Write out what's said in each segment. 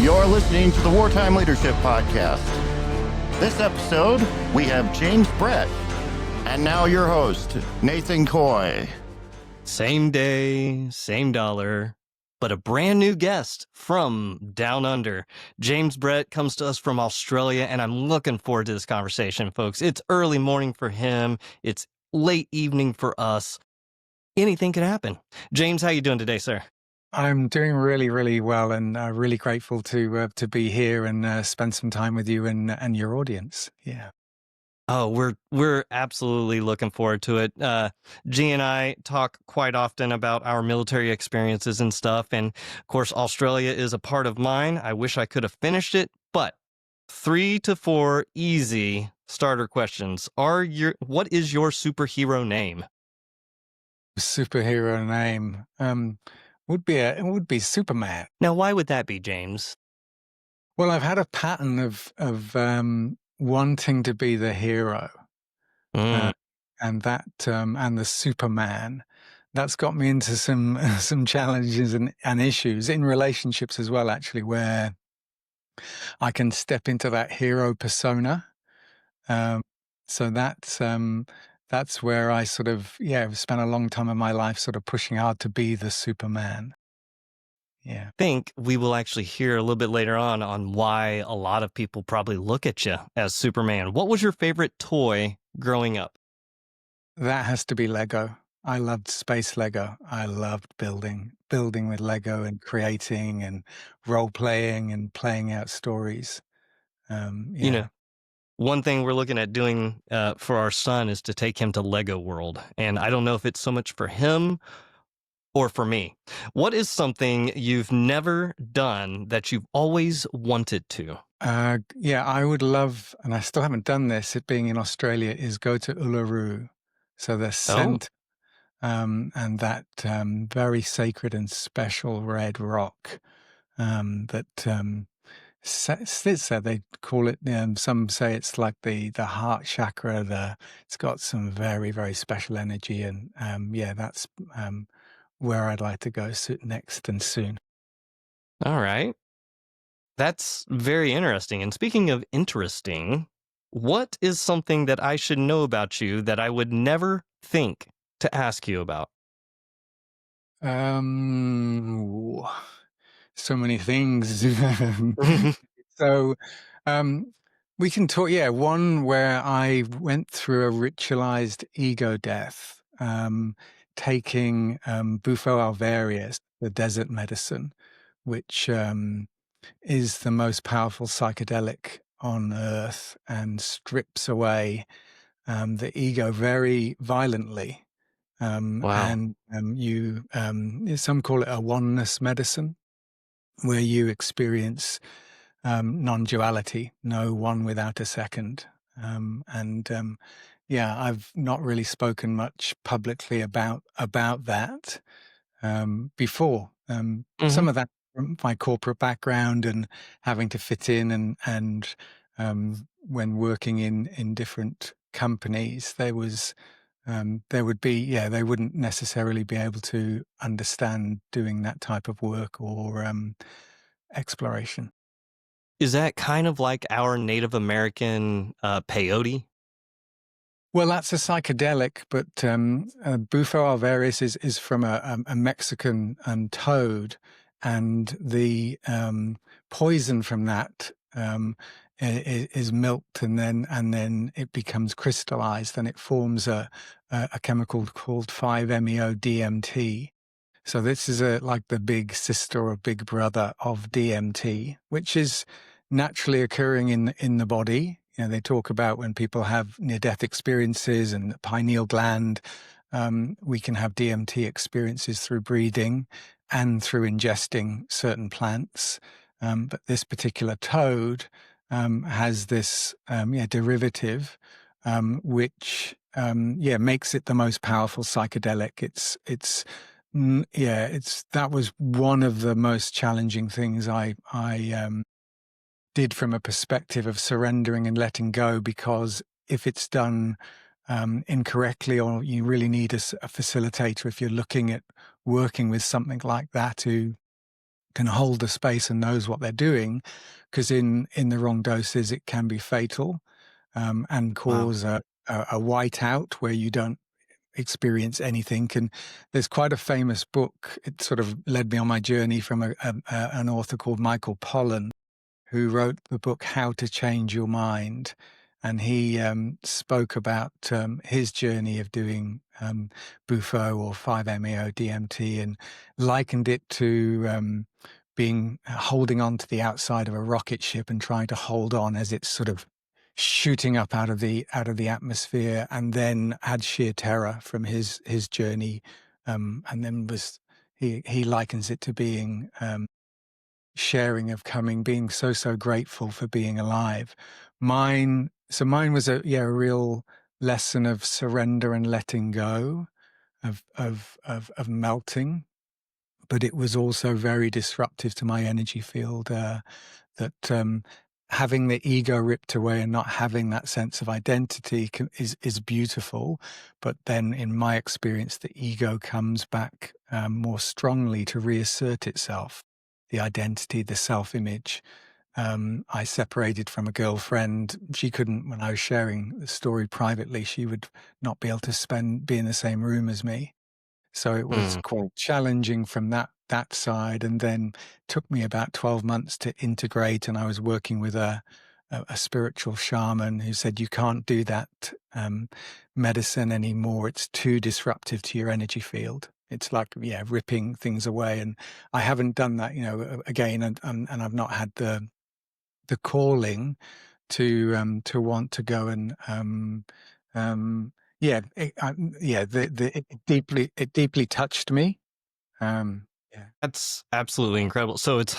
You're listening to the Wartime Leadership Podcast. This episode, we have James Brett. And now your host, Nathan Coy. Same day, same dollar, but a brand new guest from down under. James Brett comes to us from Australia, and I'm looking forward to this conversation, folks. It's early morning for him. It's late evening for us. Anything could happen. James, how you doing today, sir? I'm doing really, really well, and really grateful to be here and spend some time with you and your audience. Yeah. Oh, we're absolutely looking forward to it. G and I talk quite often about our military experiences and stuff, and of course, Australia is a part of mine. I wish I could have finished it, but 3 to 4 easy starter questions. What is your superhero name? Superhero name would be Superman. Now, why would that be, James? Well, I've had a pattern of wanting to be the hero, and the Superman. That's got me into some challenges and issues in relationships as well, actually, where I can step into that hero persona. So that's where I sort of, spent a long time of my life sort of pushing hard to be the Superman. Yeah. I think we will actually hear a little bit later on why a lot of people probably look at you as Superman. What was your favorite toy growing up? That has to be Lego. I loved space Lego. I loved building with Lego and creating and role-playing and playing out stories. You know, one thing we're looking at doing for our son is to take him to Lego World. And I don't know if it's so much for him or for me. What is something you've never done that you've always wanted to? I would love, and I still haven't done this, it being in Australia, is go to Uluru. So the centre, and that very sacred and special red rock that sits there. They call it, some say it's like the heart chakra. It's got some very, very special energy, and that's where I'd like to go next and soon. All right. That's very interesting. And speaking of interesting, what is something that I should know about you that I would never think to ask you about? So many things. So, we can talk. Yeah, one where I went through a ritualized ego death, taking Bufo alvarius, the desert medicine, which is the most powerful psychedelic on earth and strips away the ego very violently. Wow. And some call it a oneness medicine, where you experience non-duality, no one without a second. I've not really spoken much publicly about that before. Some of that from my corporate background and having to fit in, and when working in different companies, there would be, they wouldn't necessarily be able to understand doing that type of work or exploration. Is that kind of like our Native American peyote? Well, that's a psychedelic, but Bufo alvarius is from a Mexican toad, and the poison from that is milked, and then it becomes crystallized, and it forms a chemical called 5-MeO-DMT. So this is like the big sister or big brother of DMT, which is naturally occurring in the body. They talk about when people have near-death experiences and the pineal gland, we can have DMT experiences through breathing and through ingesting certain plants. But this particular toad has this derivative, which makes it the most powerful psychedelic. That was one of the most challenging things I did from a perspective of surrendering and letting go, because if it's done incorrectly, or you really need a facilitator if you're looking at working with something like that to can hold the space and knows what they're doing, because in the wrong doses it can be fatal, and cause a whiteout where you don't experience anything. And there's quite a famous book. It sort of led me on my journey from an author called Michael Pollan, who wrote the book How to Change Your Mind. And he spoke about his journey of doing Bufo or 5-MeO DMT, and likened it to being holding on to the outside of a rocket ship and trying to hold on as it's sort of shooting up out of the atmosphere, and then had sheer terror from his journey, and then he likens it to being sharing of coming, being so grateful for being alive. Mine was a real lesson of surrender and letting go, of melting, but it was also very disruptive to my energy field. That having the ego ripped away and not having that sense of identity is beautiful, but then in my experience, the ego comes back more strongly to reassert itself, the identity, the self-image. I separated from a girlfriend. She couldn't, when I was sharing the story privately, she would not be able to be in the same room as me. So it was quite challenging from that side, and then took me about 12 months to integrate. And I was working with a spiritual shaman who said, you can't do that medicine anymore. It's too disruptive to your energy field. It's like, ripping things away. And I haven't done that, again, and I've not had the calling to want to go and it deeply touched me. That's absolutely incredible. So it's,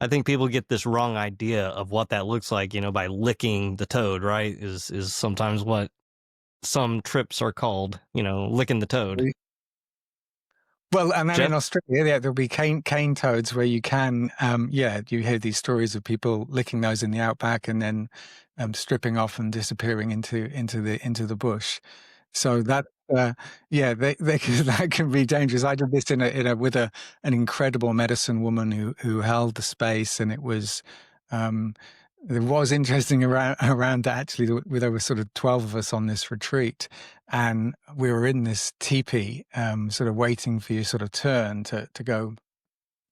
I think people get this wrong idea of what that looks like, by licking the toad, right? Is sometimes what some trips are called, licking the toad. Well, and then Jeff? in Australia, there'll be cane toads where you can, you hear these stories of people licking those in the outback and then stripping off and disappearing into the bush. So that, that can be dangerous. I did this with an incredible medicine woman who held the space, and it was interesting around that. Actually, there were sort of 12 of us on this retreat, and we were in this teepee, sort of waiting for your sort of turn to go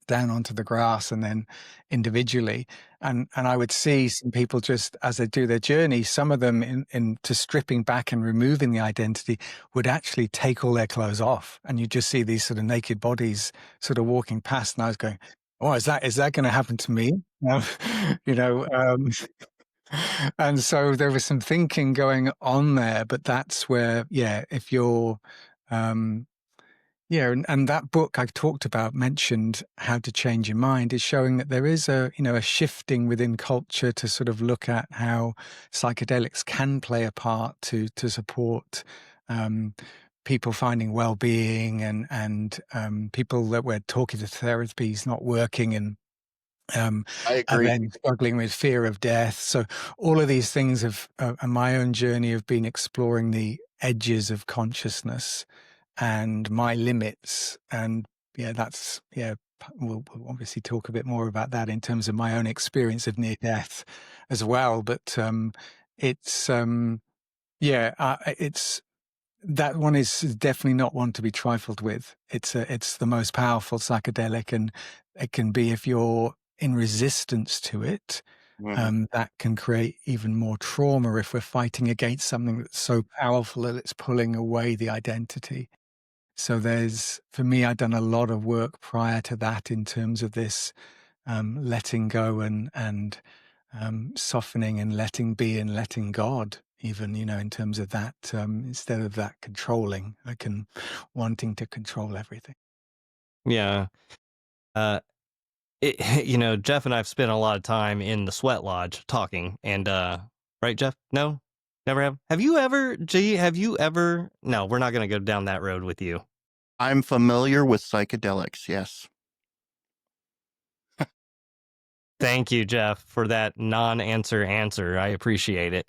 down onto the grass, and then individually. And I would see some people, just as they do their journey, some of them into stripping back and removing the identity, would actually take all their clothes off. And you just see these sort of naked bodies sort of walking past. And I was going, oh, is that going to happen to me? And so there was some thinking going on there, but that's where, if you're, and that book I talked about mentioned How to Change Your Mind, is showing that there is a shifting within culture to sort of look at how psychedelics can play a part to support people finding well-being, and people that were talking to therapies not working, and I agree. and then struggling with fear of death. So all of these things have, my own journey have been exploring the edges of consciousness and my limits. And we'll obviously talk a bit more about that in terms of my own experience of near death as well. But it's that one is definitely not one to be trifled with. It's the most powerful psychedelic, and it can be, if you're in resistance to it, that can create even more trauma if we're fighting against something that's so powerful that it's pulling away the identity. So for me, I'd done a lot of work prior to that in terms of this letting go and softening and letting be and letting God, even, in terms of that, instead of that controlling, wanting to control everything. Yeah. Jeff and I've spent a lot of time in the sweat lodge talking, and right, Jeff? No, never have. Have you ever, no, we're not going to go down that road with you. I'm familiar with psychedelics, yes. Thank you, Jeff, for that non-answer answer. I appreciate it.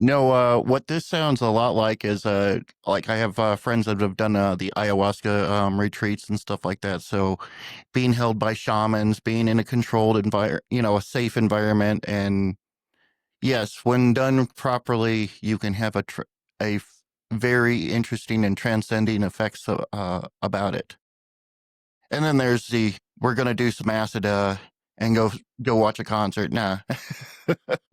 No, what this sounds a lot like is like I have friends that have done the ayahuasca retreats and stuff like that. So being held by shamans, being in a controlled environment, a safe environment, and yes, when done properly, you can have very interesting and transcending effects about it. And then there's we're gonna do some acid and go watch a concert. Nah.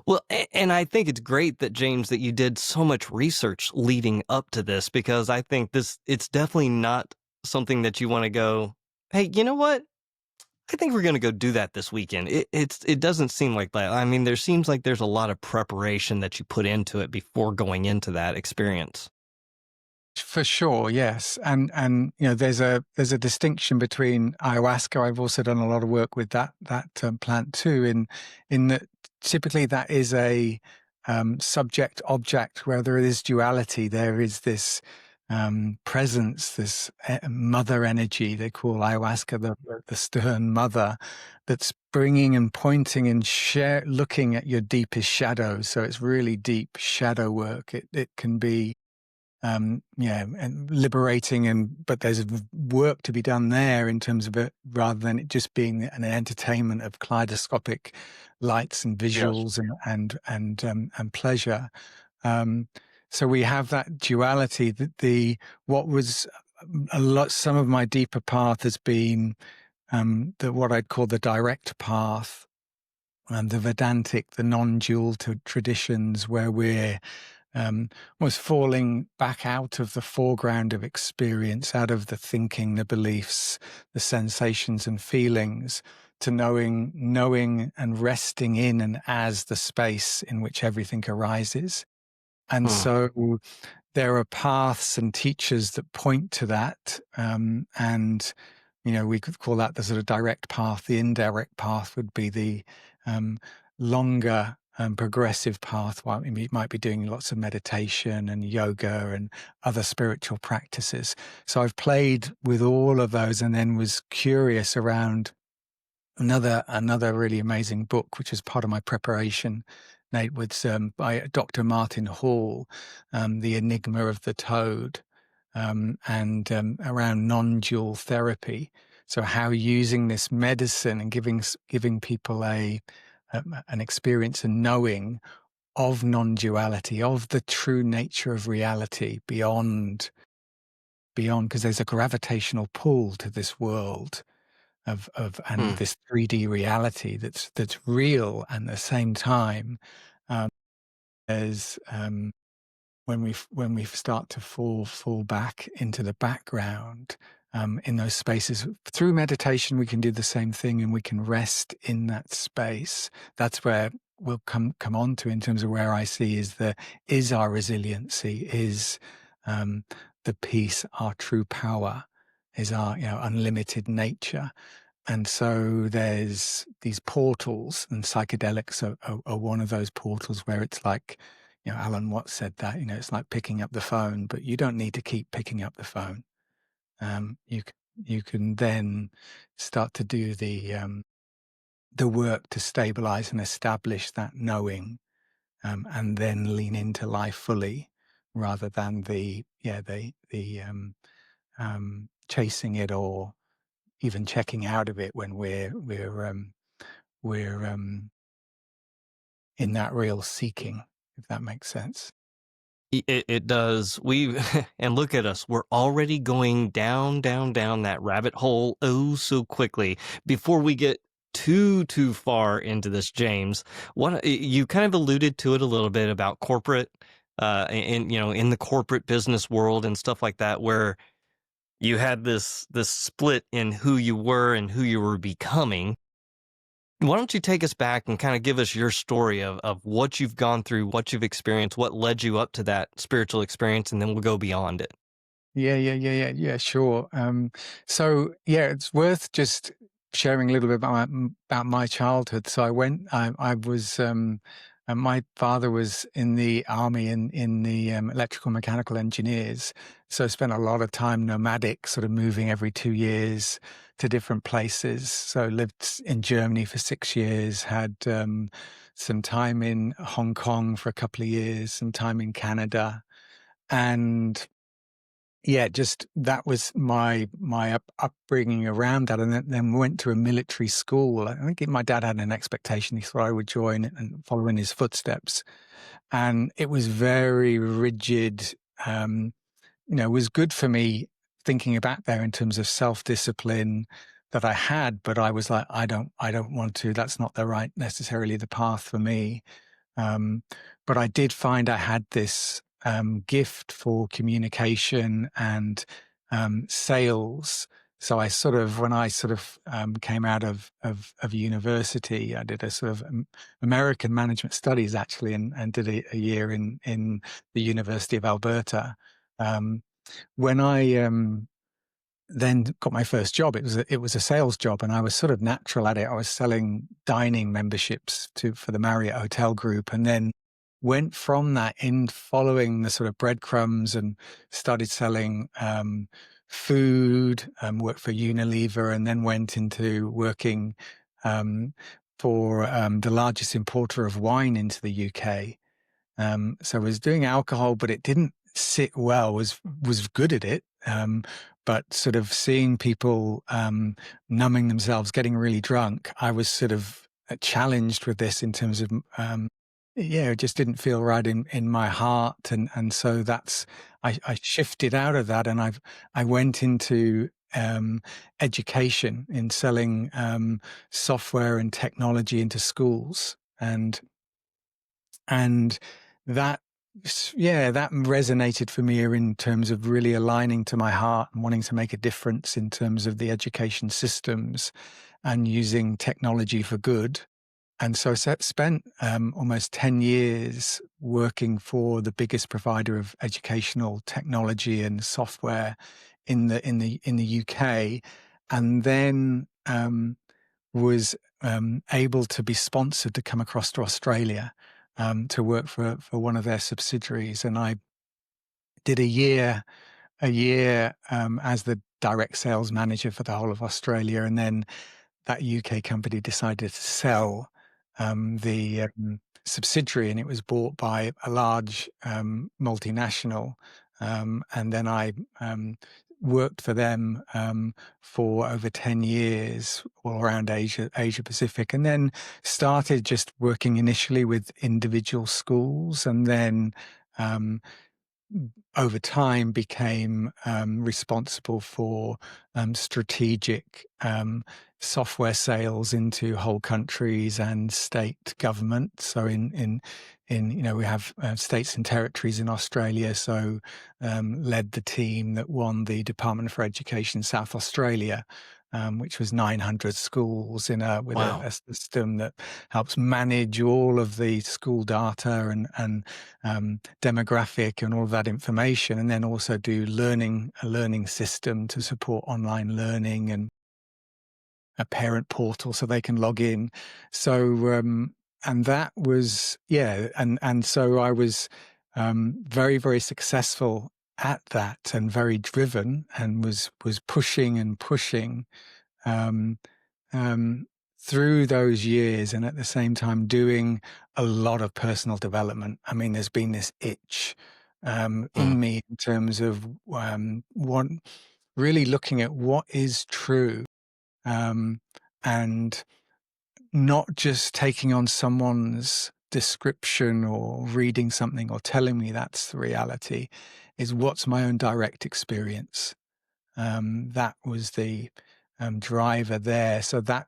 Well, and I think it's great that, James, that you did so much research leading up to this, because I think it's definitely not something that you want to go, hey, you know what? I think we're going to go do that this weekend. It doesn't seem like that. I mean, there seems like there's a lot of preparation that you put into it before going into that experience. For sure, yes, and there's a distinction between ayahuasca. I've also done a lot of work with that plant too. In that typically that is a subject object where there is duality. There is this presence, this mother energy they call ayahuasca the stern mother, that's bringing and pointing and looking at your deepest shadows. So it's really deep shadow work. It can be and liberating, but there's work to be done there in terms of it, rather than it just being an entertainment of kaleidoscopic lights and visuals and pleasure. So we have that duality. That what was some of my deeper path has been what I'd call the direct path, and the Vedantic, the non-dual traditions, where we're was falling back out of the foreground of experience, out of the thinking, the beliefs, the sensations and feelings, to knowing and resting in and as the space in which everything arises. And so there are paths and teachers that point to that. And, we could call that the sort of direct path. The indirect path would be the longer progressive path. Well, you might be doing lots of meditation and yoga and other spiritual practices. So I've played with all of those, and then was curious around another really amazing book, which is part of my preparation, Nate, was by Dr. Martin Hall, The Enigma of the Toad, and around non-dual therapy. So how using this medicine and giving people an experience and knowing of non-duality, of the true nature of reality beyond, because there's a gravitational pull to this world and this 3D reality that's real, and at the same time, as when we start to fall back into the background, in those spaces through meditation, we can do the same thing, and we can rest in that space. That's where we'll come on to, in terms of where I see is our resiliency, is the peace, our true power, is our unlimited nature. And so there's these portals, and psychedelics are one of those portals, where it's like, Alan Watts said that, it's like picking up the phone, but you don't need to keep picking up the phone. You can then start to do the work to stabilize and establish that knowing, and then lean into life fully, rather than the chasing it, or even checking out of it when we're in that real seeking, if that makes sense. It does. And look at us. We're already going down that rabbit hole so quickly. Before we get too far into this, James, you kind of alluded to it a little bit about corporate, in the corporate business world and stuff like that, where you had this split in who you were and who you were becoming. Why don't you take us back and kind of give us your story of what you've gone through, what you've experienced, what led you up to that spiritual experience, and then we'll go beyond it. Yeah, sure. So it's worth just sharing a little bit about my childhood. So I was, my father was in the army, in the electrical mechanical engineers. So I spent a lot of time nomadic, sort of moving every 2 years to different places. So lived in Germany for 6 years, had some time in Hong Kong for a couple of years, some time in Canada, and yeah, just that was my upbringing around that, and then went to a military school. I think my dad had an expectation; he thought I would join and follow in his footsteps, and it was very rigid. Was good for me thinking back there in terms of self-discipline that I had, but I was like, I don't want to. That's not necessarily the path for me. But I did find I had this gift for communication and sales. So when I came out of university, I did a sort of American management studies actually, and did a year in the University of Alberta. When I then got my first job, it was a sales job, and I was sort of natural at it. I was selling dining memberships for the Marriott Hotel Group, and then went from that in following the sort of breadcrumbs and started selling food, worked for Unilever, and then went into working for the largest importer of wine into the UK. So I was doing alcohol, but it didn't sit well. Was good at it, but sort of seeing people numbing themselves, getting really drunk. I was sort of challenged with this in terms of it just didn't feel right in my heart, and so I shifted out of that, and I went into education in selling software and technology into schools, and that that resonated for me in terms of really aligning to my heart and wanting to make a difference in terms of the education systems and using technology for good. And so I spent almost 10 years working for the biggest provider of educational technology and software in the UK, and then was able to be sponsored to come across to Australia to work for one of their subsidiaries. And I did a year as the direct sales manager for the whole of Australia. And then that UK company decided to sell the subsidiary, and it was bought by a large multinational. And then I worked for them for over 10 years all around Asia Pacific, and then started just working initially with individual schools, and then over time became responsible for strategic software sales into whole countries and state government. So in we have states and territories in Australia. So led the team that won the Department for Education South Australia, which was 900 schools with a system that helps manage all of the school data and demographic and all of that information, and then also do a learning system to support online learning and a parent portal so they can log in. So and that was and so I was very, very successful at that, and very driven, and was pushing and pushing through those years, and at the same time doing a lot of personal development. I mean, there's been this itch in me in terms of really looking at what is true, and not just taking on someone's description or reading something or telling me that's the reality, is what's my own direct experience. That was the driver there. So that,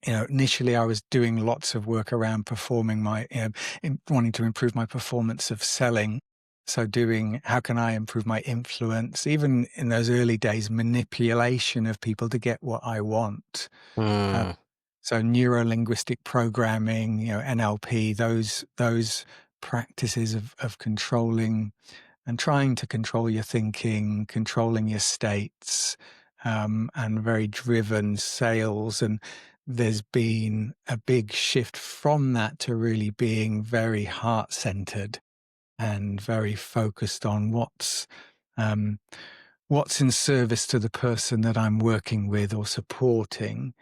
initially I was doing lots of work around performing wanting to improve my performance of selling. So how can I improve my influence? Even in those early days, manipulation of people to get what I want. So neuro-linguistic programming, NLP, those practices of controlling and trying to control your thinking, controlling your states, and very driven sales. And there's been a big shift from that to really being very heart-centered and very focused on what's what's in service to the person that I'm working with or supporting,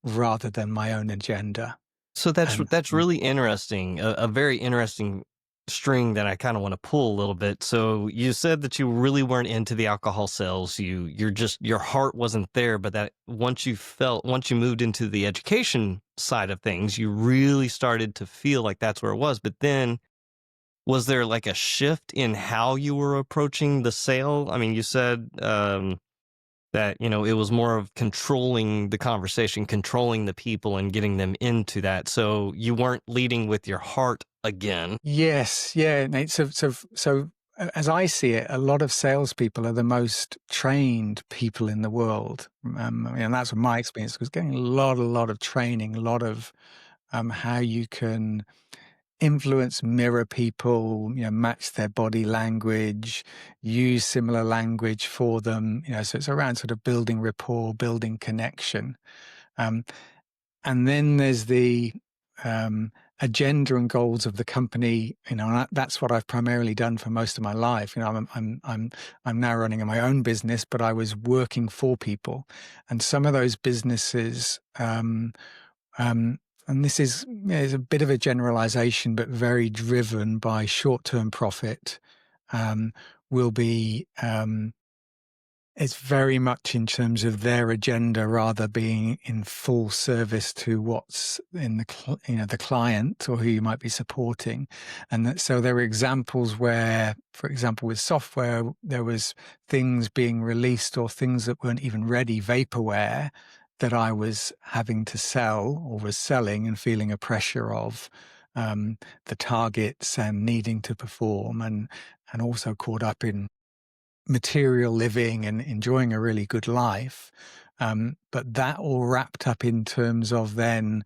rather than my own agenda. So And that's really interesting. A very interesting string that I kind of want to pull a little bit. So you said that you really weren't into the alcohol sales. Your heart wasn't there, but that once you moved into the education side of things, you really started to feel like that's where it was. But then was there like a shift in how you were approaching the sale? I mean, you said that, it was more of controlling the conversation, controlling the people and getting them into that. So you weren't leading with your heart again. yes, yeah, Nate. So as I see it, a lot of salespeople are the most trained people in the world, and that's my experience. Was getting a lot of training, a lot of how you can influence, mirror people, match their body language, use similar language for them. So it's around sort of building rapport, building connection. Um, and then there's the agenda and goals of the company. And that's what I've primarily done for most of my life. I'm now running my own business, but I was working for people, and some of those businesses. And this is a bit of a generalization, but very driven by short-term profit, will be it's very much in terms of their agenda rather being in full service to what's in the client or who you might be supporting. And so there were examples where, for example, with software, there was things being released or things that weren't even ready, vaporware, that I was having to sell or was selling and feeling a pressure of the targets and needing to perform, and also caught up in material living and enjoying a really good life. But that all wrapped up in terms of then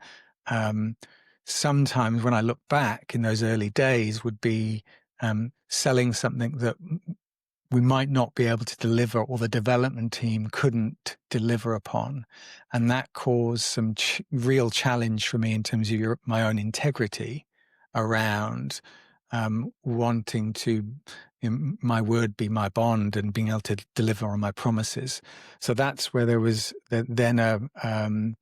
sometimes when I look back in those early days would be selling something that we might not be able to deliver or the development team couldn't deliver upon. And that caused some real challenge for me in terms of my own integrity around wanting to, my word be my bond and being able to deliver on my promises. So that's where there was then a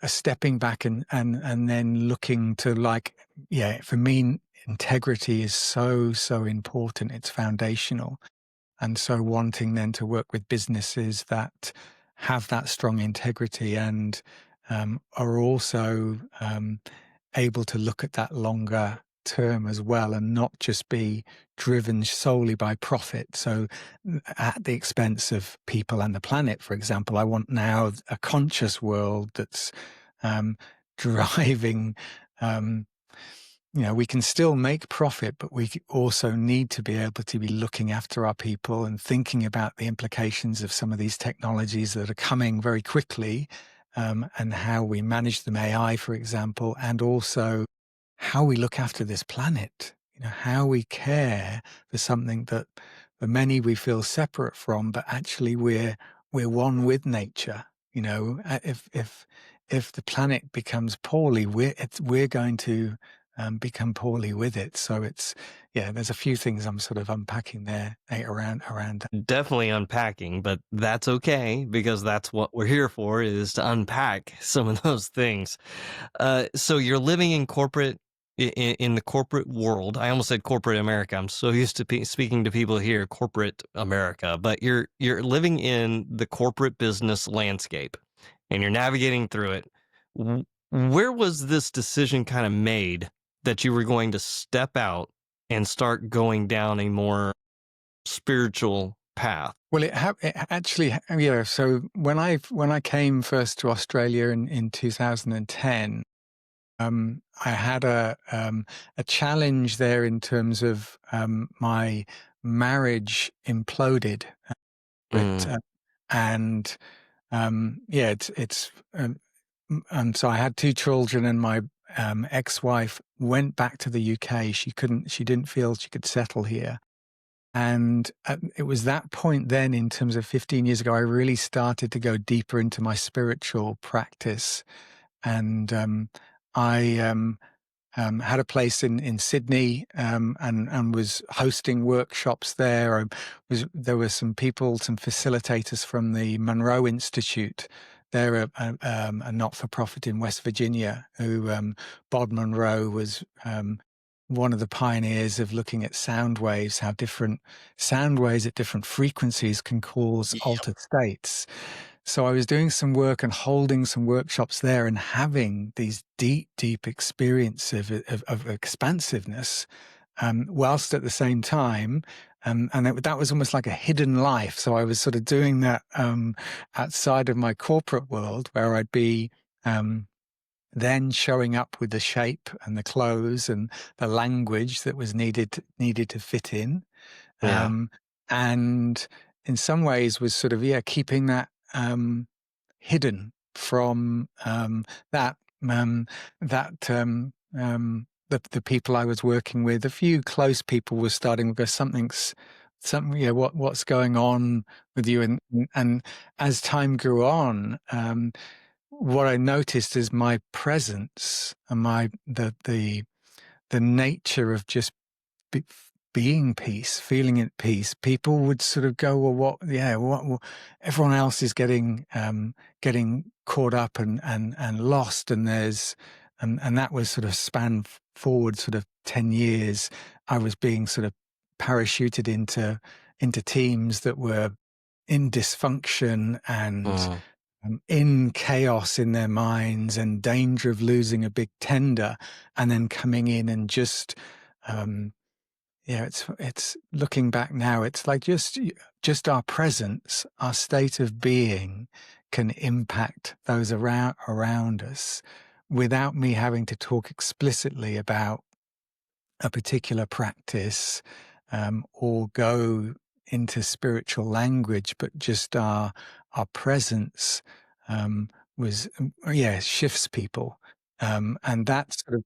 stepping back and then looking to for me, integrity is so important. It's foundational. And so wanting then to work with businesses that have that strong integrity and are also able to look at that longer term as well and not just be driven solely by profit. So at the expense of people and the planet, for example, I want now a conscious world that's driving, we can still make profit, but we also need to be able to be looking after our people and thinking about the implications of some of these technologies that are coming very quickly, and how we manage them, AI, for example, and also how we look after this planet, how we care for something that for many we feel separate from, but actually we're one with nature. If the planet becomes poorly, we're going to become poorly with it. So there's a few things I'm sort of unpacking there around that. Definitely unpacking, but that's okay because that's what we're here for, is to unpack some of those things. So you're living in in the corporate world. I almost said corporate America. I'm so used to speaking to people here, corporate America, but you're living in the corporate business landscape and you're navigating through it. Where was this decision kind of made that you were going to step out and start going down a more spiritual path? Well, it actually, so when I came first to Australia in 2010, I had a challenge there in terms of my marriage imploded, and and so I had two children, and my ex-wife went back to the UK. She didn't feel she could settle here. And it was that point then, in terms of 15 years ago, I really started to go deeper into my spiritual practice. And I had a place in Sydney, and was hosting workshops there. There were some people, some facilitators from the Monroe Institute. They're a not-for-profit in West Virginia, who Bob Monroe was one of the pioneers of looking at sound waves, how different sound waves at different frequencies can cause Yep. altered states. So I was doing some work and holding some workshops there and having these deep experience of expansiveness, whilst at the same time, and that was almost like a hidden life. So I was sort of doing that outside of my corporate world, where I'd be then showing up with the shape and the clothes and the language that was needed to fit in, Yeah. and in some ways was sort of keeping that hidden from that the people I was working with. A few close people were starting to go, something, what's going on with you? And as time grew on, what I noticed is my presence and the nature of just being peace, feeling at peace. People would sort of go, well, what everyone else is getting caught up and lost, and that was sort of spanned forward sort of 10 years. I was being sort of parachuted into teams that were in dysfunction and in chaos in their minds and danger of losing a big tender, and then coming in and just it's looking back now, it's like just our presence, our state of being can impact those around us without me having to talk explicitly about a particular practice, or go into spiritual language, but just our presence was shifts people, and that's sort of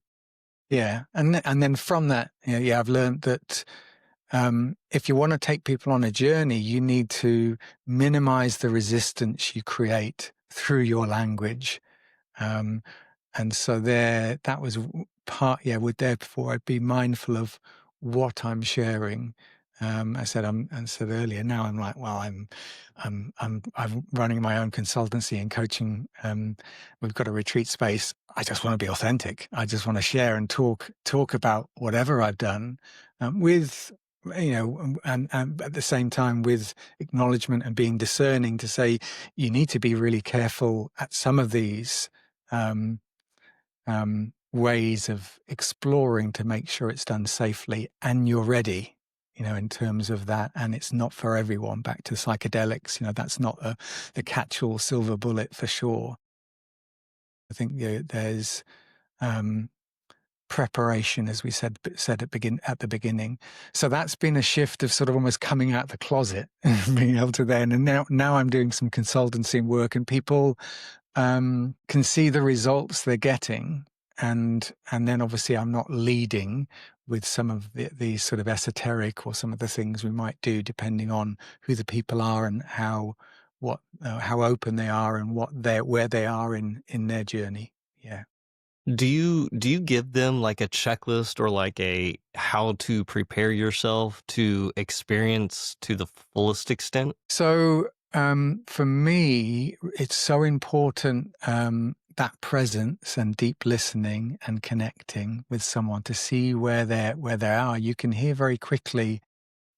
and then from that, I've learned that if you want to take people on a journey, you need to minimize the resistance you create through your language. And so that was part, therefore I'd be mindful of what I'm sharing. I said earlier, now I'm like, well, I'm running my own consultancy and coaching. We've got a retreat space. I just want to be authentic. I just want to share and talk about whatever I've done, with, and at the same time with acknowledgement and being discerning to say, you need to be really careful at some of these ways of exploring to make sure it's done safely and you're ready, in terms of that. And it's not for everyone. Back to psychedelics, that's not the catch-all silver bullet for sure. I think there's preparation, as we said at the beginning. So that's been a shift of sort of almost coming out the closet and being able to then. And now I'm doing some consultancy work, and people can see the results they're getting, and then obviously I'm not leading with some of the sort of esoteric or some of the things we might do, depending on who the people are and how open they are and where they are in their journey. Yeah. Do you give them like a checklist or like a how to prepare yourself to experience to the fullest extent? So for me, it's so important, that presence and deep listening and connecting with someone to see where they are. You can hear very quickly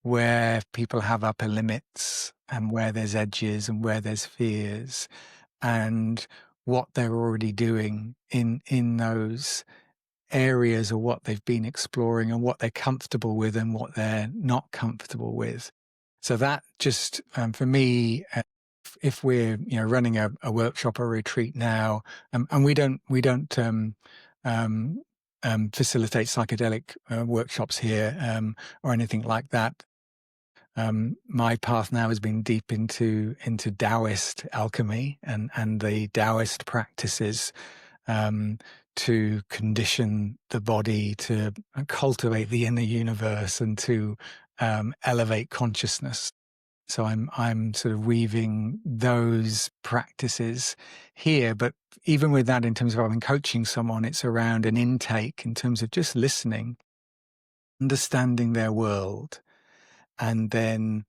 where people have upper limits and where there's edges and where there's fears, and what they're already doing in those areas, or what they've been exploring, and what they're comfortable with and what they're not comfortable with. So that just, for me, if we're running a workshop or retreat now, and we don't facilitate psychedelic workshops here, or anything like that. My path now has been deep into Taoist alchemy and the Taoist practices, to condition the body to cultivate the inner universe and to elevate consciousness. So I'm sort of weaving those practices here. But even with that, in terms of I'm coaching someone, it's around an intake in terms of just listening, understanding their world, and then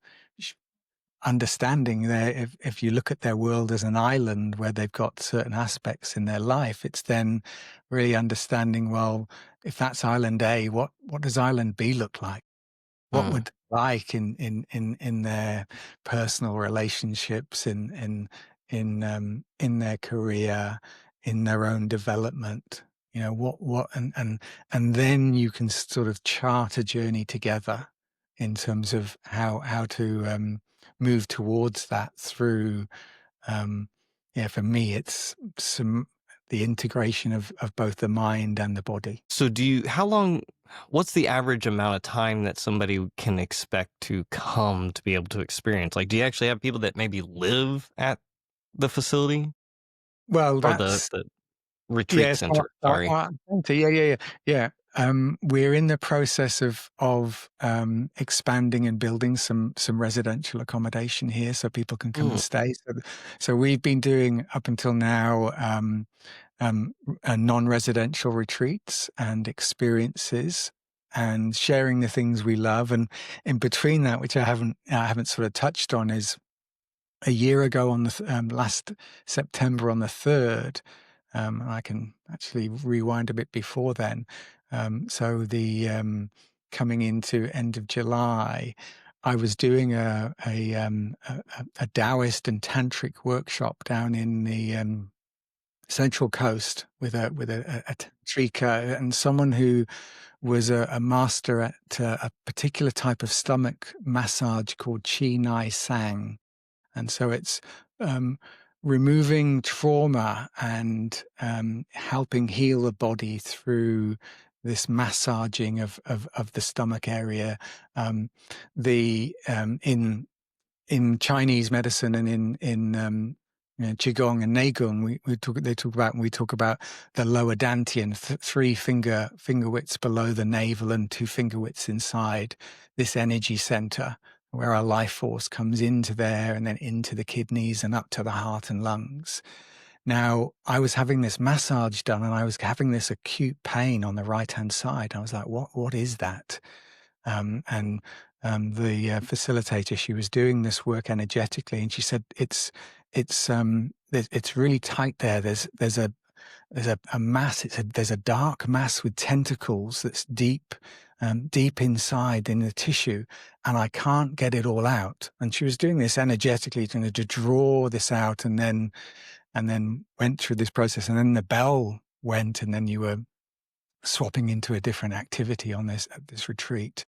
understanding if you look at their world as an island where they've got certain aspects in their life, it's then really understanding, well, if that's island A, what does island B look like? What would they like in their personal relationships, in their career, in their own development? You know, and then you can sort of chart a journey together in terms of how to move towards that through. Yeah, for me, it's the integration of both the mind and the body. So what's the average amount of time that somebody can expect to come to be able to experience? Like, do you actually have people that maybe live at the facility Well, or the that's retreat yes. center? Sorry. Yeah. We're in the process of expanding and building some residential accommodation here, so people can come and stay. So we've been doing up until now non-residential retreats and experiences, and sharing the things we love. And in between that, which I haven't sort of touched on, is a year ago on the last September on the 3rd. I can actually rewind a bit before then. So the coming into end of July, I was doing a Taoist and tantric workshop down in the Central Coast with a tantrika and someone who was a master at a particular type of stomach massage called Chi Nai Sang. And so it's removing trauma and helping heal the body through this massaging of the stomach area. In Chinese medicine and in Qigong and Neigong, we talk about the lower dantian, three finger widths below the navel and 2 finger widths inside this energy center, where our life force comes into there and then into the kidneys and up to the heart and lungs. Now, I was having this massage done and I was having this acute pain on the right-hand side. I was like, what is that? And the facilitator, she was doing this work energetically, and she said, it's really tight there. There's a mass. There's a dark mass with tentacles that's deep inside in the tissue, and I can't get it all out. And she was doing this energetically, to draw this out, and then went through this process. And then the bell went, and then you were swapping into a different activity on this retreat.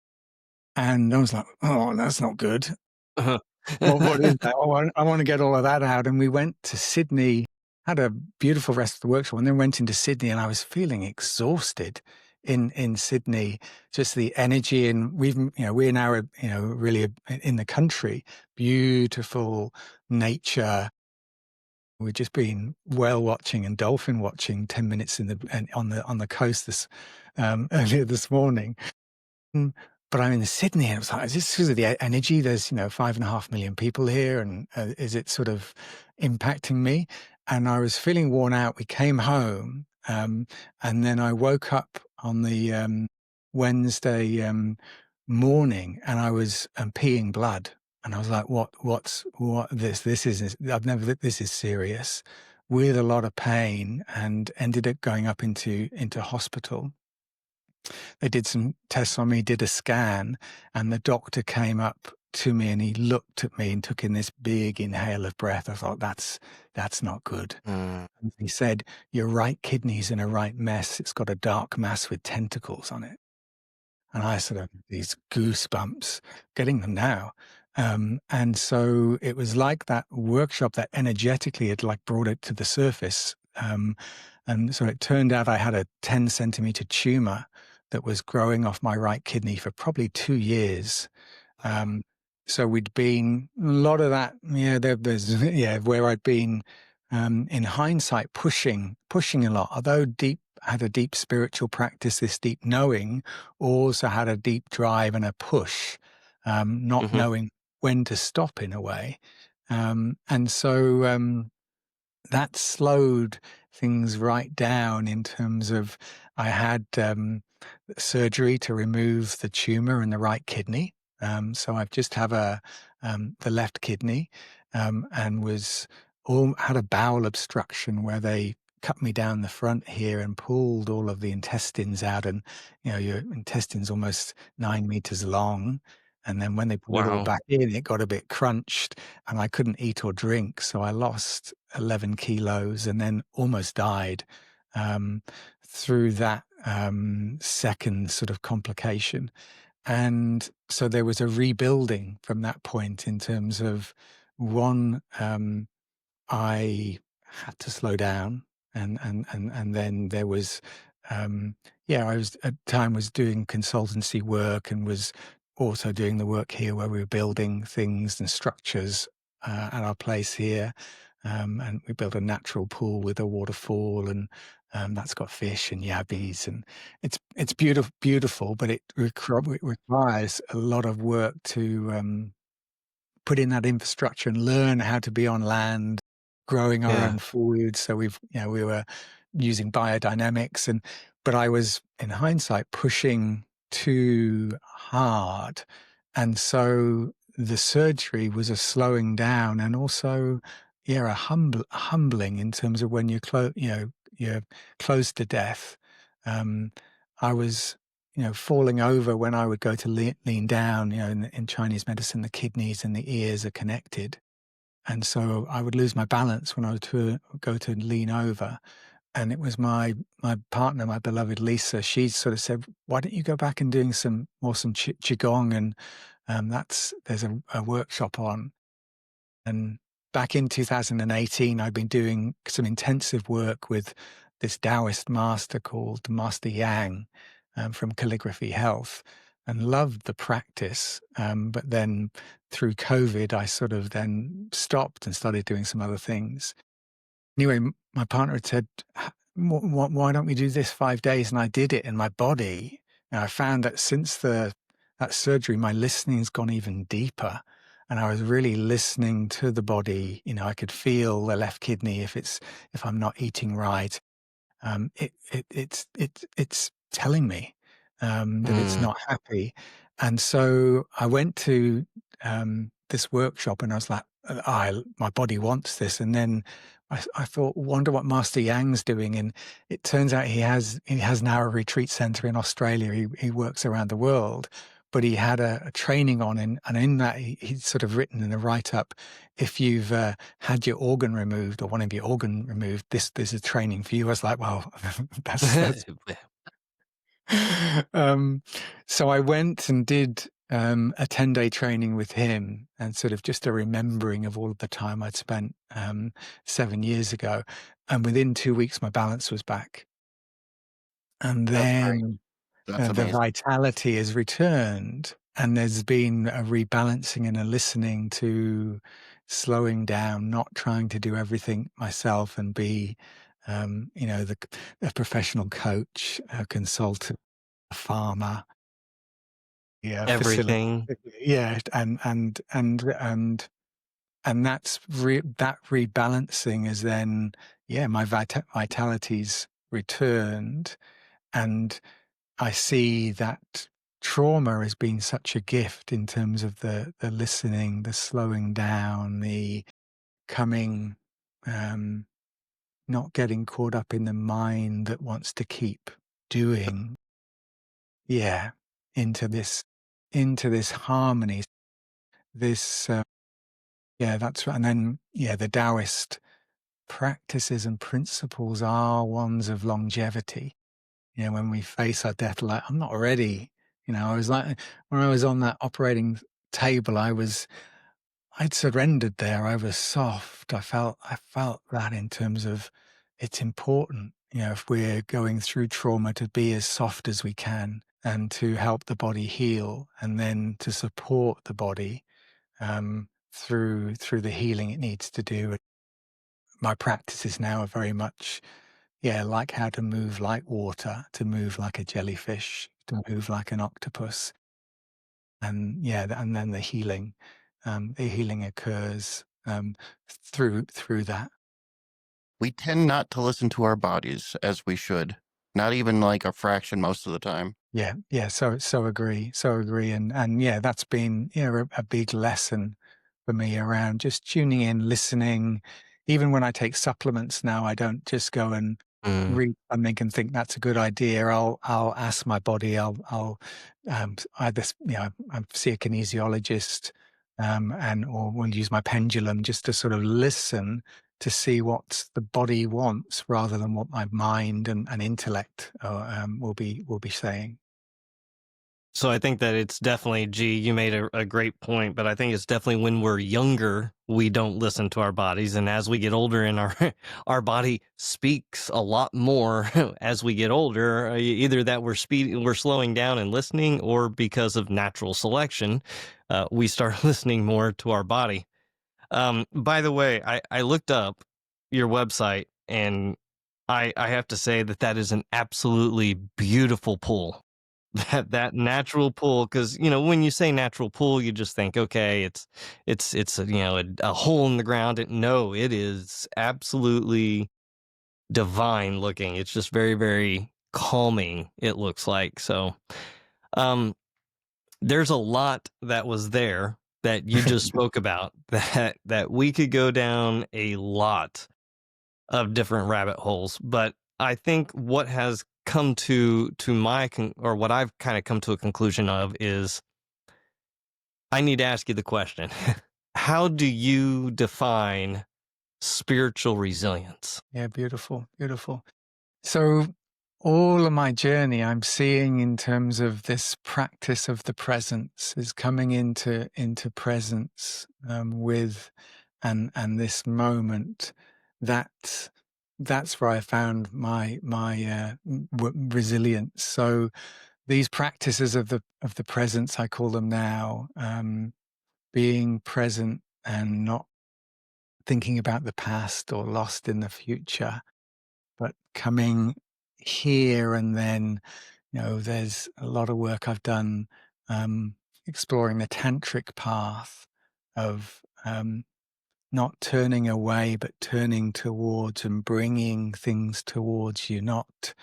And I was like, oh, that's not good. Uh-huh. What is that? I want to get all of that out. And we went to Sydney, had a beautiful rest of the workshop, and then went into Sydney, and I was feeling exhausted in Sydney. Just the energy, and we're now really in the country, beautiful nature. We've just been whale watching and dolphin watching 10 minutes on the coast earlier this morning. But I'm in Sydney, and it was like, is this because of the energy? There's 5.5 million people here, and is it sort of impacting me? And I was feeling worn out. We came home, and then I woke up on the Wednesday morning, and I was peeing blood, and I was like, this is this is serious, with a lot of pain, and ended up going up into hospital. They did some tests on me, did a scan, and the doctor came up to me and he looked at me and took in this big inhale of breath. I thought, that's not good. And he said, your right kidney's in a right mess. It's got a dark mass with tentacles on it. And I sort of, these goosebumps, getting them now. And so it was like that workshop that energetically had brought it to the surface. And so it turned out I had a 10-centimeter tumor that was growing off my right kidney for probably 2 years. So we'd been a lot of that, where I'd been in hindsight pushing a lot. Although had a deep spiritual practice, this deep knowing, also had a deep drive and a push, not knowing when to stop in a way. And so that slowed things right down in terms of I had surgery to remove the tumor in the right kidney. So I just have the left kidney, and had a bowel obstruction where they cut me down the front here and pulled all of the intestines out, and your intestines almost 9 meters long. And then when they put it all Wow. back in, it got a bit crunched, and I couldn't eat or drink. So I lost 11 kilos and then almost died um, through that second sort of complication. And so there was a rebuilding from that point in terms of one, I had to slow down, and then there was, I was at the time was doing consultancy work and was also doing the work here where we were building things and structures at our place here, and we built a natural pool with a waterfall, and that's got fish and yabbies, and it's beautiful, but it requires a lot of work to put in that infrastructure and learn how to be on land, growing our Yeah. own food. So we were using biodynamics, but I was, in hindsight, pushing too hard. And so the surgery was a slowing down, and also, a humbling in terms of when you're close to death. Um, I was falling over when I would go to lean down. In Chinese medicine, the kidneys and the ears are connected. And so I would lose my balance when I would go to lean over. And it was my partner, my beloved Lisa, she sort of said, why don't you go back and doing some Qigong? And there's a workshop on. And back in 2018, I'd been doing some intensive work with this Taoist master called Master Yang, from Calligraphy Health, and loved the practice. But then through COVID, I sort of then stopped and started doing some other things. Anyway, my partner had said, why don't we do this 5 days? And I did it, in my body, and I found that since that surgery, my listening's gone even deeper. And I was really listening to the body. I could feel the left kidney if I'm not eating right. It's telling me that it's Mm. not happy. And so I went to this workshop, and I was like, my body wants this. And then I thought, wonder what Master Yang's doing. And it turns out he has now a retreat center in Australia. He works around the world, but he had a training on, and in that he'd sort of written in a write-up, if you've had your organ removed or one of your organ removed, there's a training for you. I was like, well, that's so I went and did a 10-day training with him, and sort of just a remembering of all of the time I'd spent 7 years ago. And within 2 weeks, my balance was back. And That's great. then That's the amazing. vitality has returned, and there's been a rebalancing and a listening to slowing down, not trying to do everything myself and be, a professional coach, a consultant, a farmer, yeah, facility, Everything. yeah, and that rebalancing is then, my vitality's returned, and I see that trauma has been such a gift in terms of the listening, the slowing down, the coming, not getting caught up in the mind that wants to keep doing, yeah, into this harmony, this, that's right. And then, the Taoist practices and principles are ones of longevity. When we face our death, like, I'm not ready. I was like, when I was on that operating table, I'd surrendered there. I was soft. I felt that in terms of, it's important, if we're going through trauma, to be as soft as we can and to help the body heal, and then to support the body through the healing it needs to do. My practices now are very much, like how to move like water, to move like a jellyfish, to move like an octopus, and and then the healing. the healing occurs through that. We tend not to listen to our bodies as we should, not even like a fraction most of the time. Yeah. So agree, and yeah, that's been a big lesson for me around just tuning in, listening. Even when I take supplements now, I don't just go and Mm. read something and think that's a good idea. I'll ask my body. I'll either I see a kinesiologist, and or we'll use my pendulum just to sort of listen to see what the body wants rather than what my mind and intellect will be saying. So I think that it's definitely, G, you made a great point, but I think it's definitely when we're younger, we don't listen to our bodies. And as we get older and our our body speaks a lot more as we get older, either that we're slowing down and listening, or because of natural selection, we start listening more to our body. By the way, I looked up your website, and I have to say that that is an absolutely beautiful pool. That natural pool, because when you say natural pool, you just think, okay, it's a hole in the ground. No, it is absolutely divine looking. It's just very, very calming, it looks like. So um there's a lot that was there that you just spoke about, that we could go down a lot of different rabbit holes. But I think what has come to my or what I've kind of come to a conclusion of is, I need to ask you the question. How do you define spiritual resilience? Yeah, beautiful. So all of my journey, I'm seeing in terms of this practice of the presence is coming into presence with and this moment. That that's where I found my resilience. So these practices of the presence, I call them now, being present and not thinking about the past or lost in the future, but coming here. And then, there's a lot of work I've done exploring the tantric path of not turning away, but turning towards and bringing things towards you, not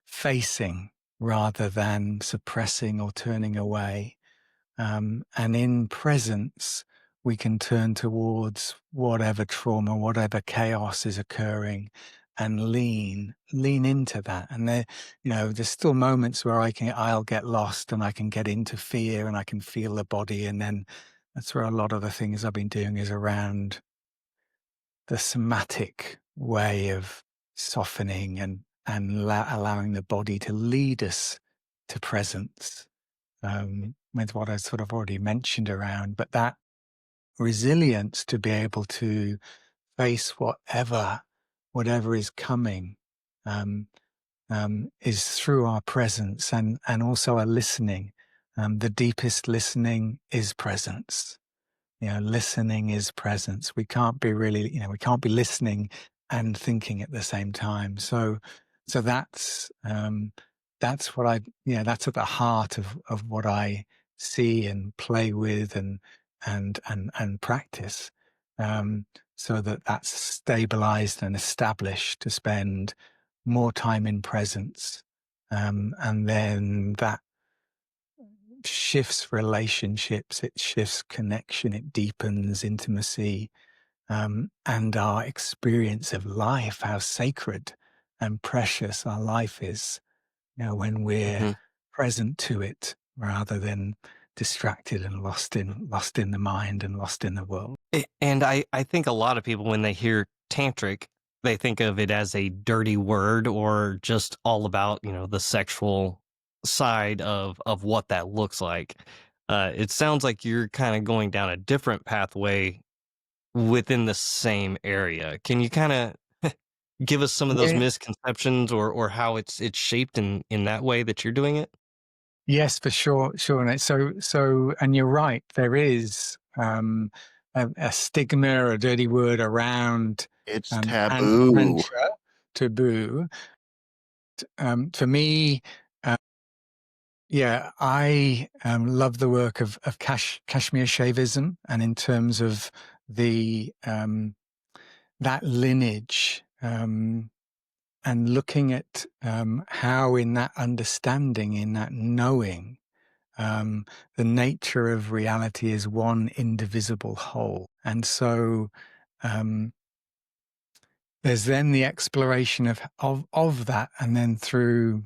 facing rather than suppressing or turning away. And in presence, we can turn towards whatever trauma, whatever chaos is occurring, and lean into that. And there's still moments where I'll get lost and I can get into fear and I can feel the body. And then that's where a lot of the things I've been doing is around the somatic way of softening and allowing the body to lead us to presence, with what I sort of already mentioned around, but that resilience to be able to face whatever is coming, um, is through our presence and also our listening. The deepest listening is presence. Listening is presence. We can't be we can't be listening and thinking at the same time. So that's what that's at the heart of what I see and play with and practice. So that's stabilized and established to spend more time in presence. And then that shifts relationships, it shifts connection, it deepens intimacy, and our experience of life, how sacred and precious our life is, when we're Mm-hmm. present to it rather than distracted and lost in the mind and lost in the world. And I think a lot of people, when they hear tantric, they think of it as a dirty word, or just all about, the sexual side of what that looks like. It sounds like you're kind of going down a different pathway within the same area. Can you kind of give us some of those Yeah. misconceptions, or how it's shaped in that way that you're doing it? Yes, for sure. And and you're right. There is a stigma, a dirty word around It's and taboo. tantra, taboo. For me, uh, Yeah, I love the work of Kashmir Shaivism, and in terms of the that lineage, and looking at how in that understanding, in that knowing, the nature of reality is one indivisible whole. And so there's then the exploration of that, and then through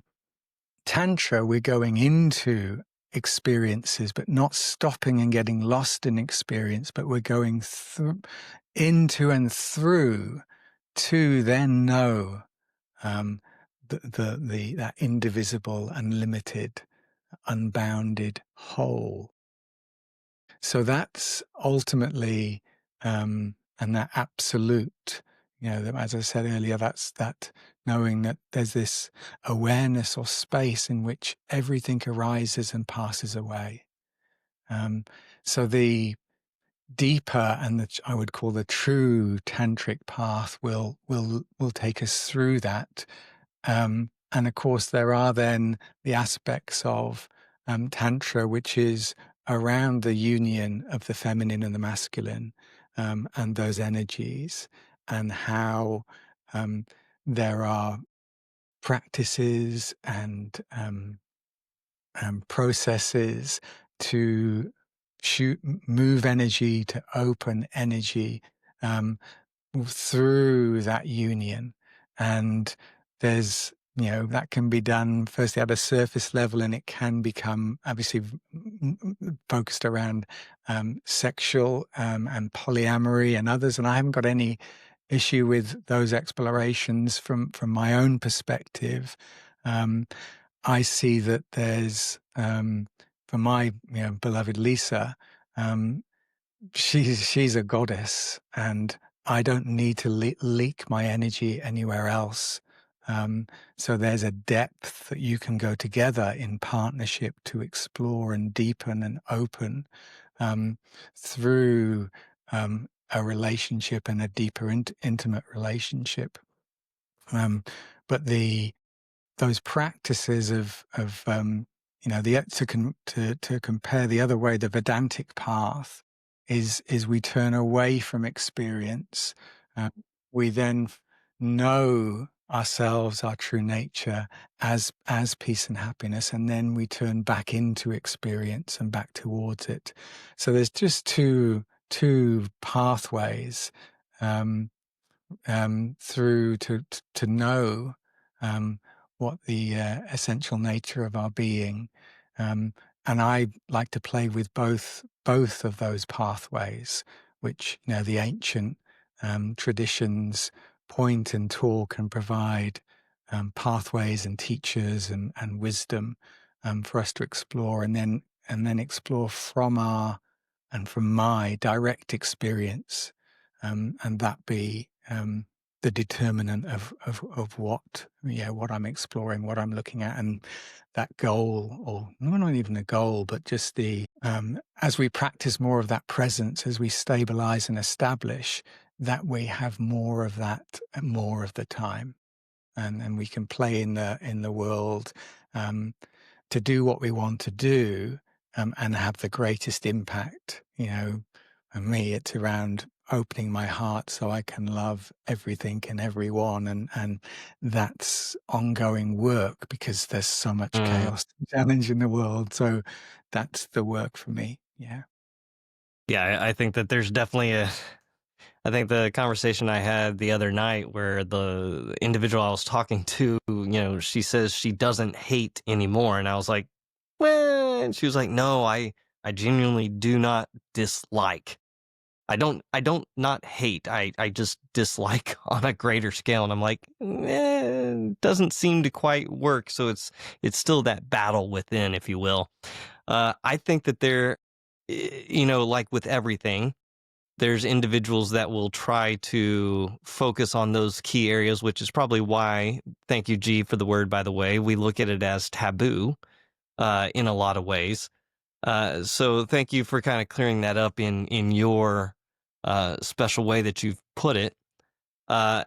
Tantra, we're going into experiences, but not stopping and getting lost in experience, but we're going into and through to then know that indivisible, unlimited, unbounded whole. So that's ultimately, and that absolute, as I said earlier, that's that knowing that there's this awareness or space in which everything arises and passes away. So the deeper and I would call the true tantric path will take us through that. And of course, there are then the aspects of Tantra, which is around the union of the feminine and the masculine, and those energies, and how there are practices and processes to move energy, to open energy through that union. And there's, that can be done firstly at a surface level, and it can become obviously focused around sexual and polyamory and others. And I haven't got any issue with those explorations from my own perspective. I see that there's, for my beloved Lisa, she's a goddess, and I don't need to leak my energy anywhere else. So there's a depth that you can go together in partnership to explore and deepen and open through a relationship and a deeper intimate relationship. But those practices of to compare the other way, the Vedantic path is we turn away from experience. We then know ourselves, our true nature, as peace and happiness, and then we turn back into experience and back towards it. So there's just two pathways through to know what the essential nature of our being. And I like to play with both of those pathways, which the ancient traditions point and talk and provide pathways and teachers and wisdom for us to explore, and then explore from my direct experience, and that be the determinant of what I'm exploring, what I'm looking at, and that goal, or not even a goal, but just the as we practice more of that presence, as we stabilize and establish, that we have more of that more of the time, and we can play in the world to do what we want to do, and have the greatest impact. For me, it's around opening my heart so I can love everything and everyone, and that's ongoing work because there's so much chaos and challenge in the world. So that's the work for me. Yeah. Yeah, I think that there's definitely I think the conversation I had the other night where the individual I was talking to, she says she doesn't hate anymore. And I was like, well, and she was like, no, I genuinely do not dislike. I don't not hate. I just dislike on a greater scale. And I'm like, doesn't seem to quite work. So it's still that battle within, if you will. I think that there, like with everything, there's individuals that will try to focus on those key areas, which is probably why, thank you, G, for the word, by the way, we look at it as taboo in a lot of ways. So thank you for kind of clearing that up in your special way that you've put it. A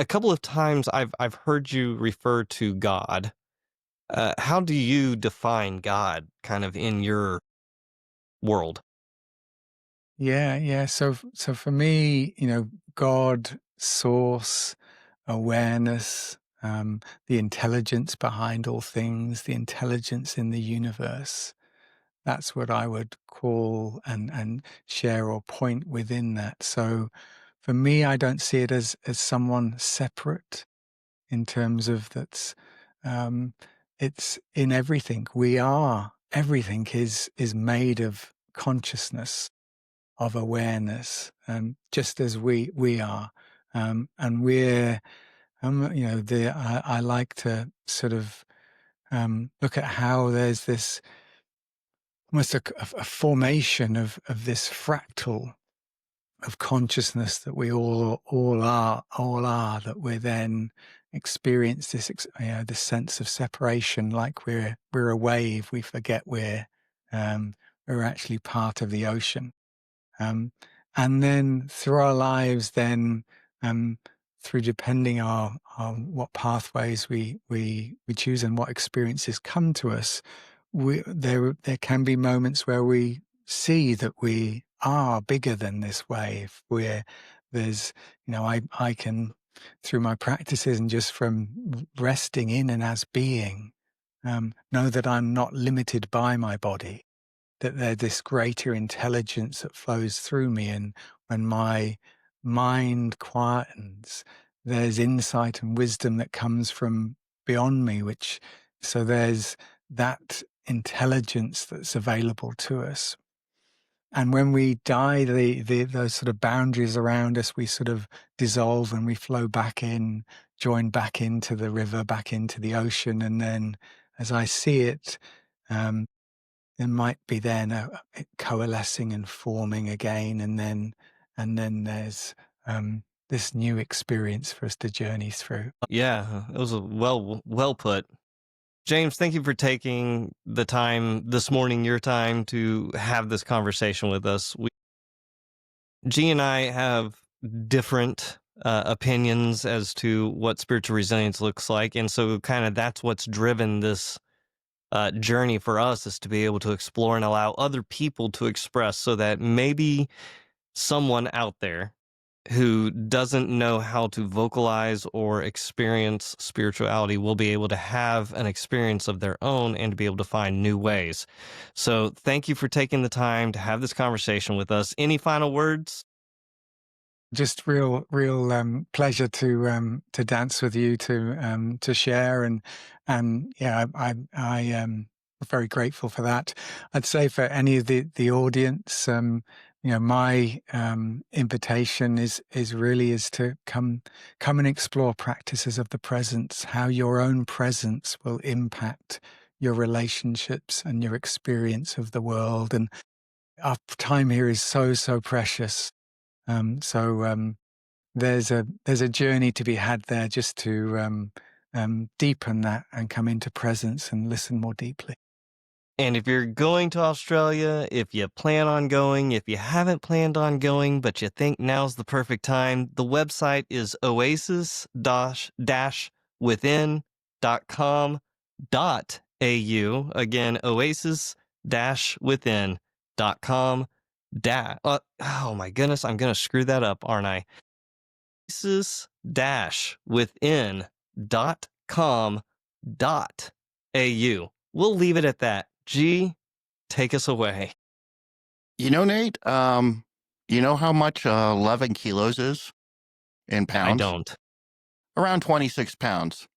couple of times I've heard you refer to God. How do you define God kind of in your world? Yeah. So for me, God, source, awareness, the intelligence behind all things, the intelligence in the universe. That's what I would call and share or point within that. So for me, I don't see it as someone separate in terms of um, it's in everything. Everything is made of consciousness, of awareness, just as we are. And we're, I like to sort of look at how there's this almost a formation of this fractal of consciousness that we all are that we then experience this sense of separation, like we're a wave. We forget we're actually part of the ocean. And then through our lives, then um, through depending on what pathways we choose and what experiences come to us, there can be moments where we see that we are bigger than this wave. Where there's, I can, through my practices and just from resting in and as being, know that I'm not limited by my body, that there's this greater intelligence that flows through me. And when my mind quietens, there's insight and wisdom that comes from beyond me, so there's that intelligence that's available to us. And when we die, those sort of boundaries around us, we sort of dissolve and we flow back in, join back into the river, back into the ocean. And then as I see it, there might be then it coalescing and forming again, and then there's this new experience for us to journey through. Yeah, it was a well put. James, thank you for taking the time this morning, your time, to have this conversation with us. G and I have different opinions as to what spiritual resilience looks like. And so kind of that's what's driven this journey for us, is to be able to explore and allow other people to express, so that maybe someone out there who doesn't know how to vocalize or experience spirituality will be able to have an experience of their own and to be able to find new ways. So thank you for taking the time to have this conversation with us. Any final words? Just real pleasure to dance with you, to share, and yeah, I am very grateful for that. I'd say for any of the audience, my invitation is to come and explore practices of the presence, how your own presence will impact your relationships and your experience of the world. And our time here is so precious. So there's a journey to be had there, just to deepen that and come into presence and listen more deeply. And if you're going to Australia, if you plan on going, if you haven't planned on going, but you think now's the perfect time, the website is oasis-within.com.au. Again, oasis-within.com. Oh my goodness, I'm going to screw that up, aren't I? oasis-within.com.au. We'll leave it at that. G, take us away. Nate, you know how much 11 kilos is in I pounds? don't. Around 26 pounds.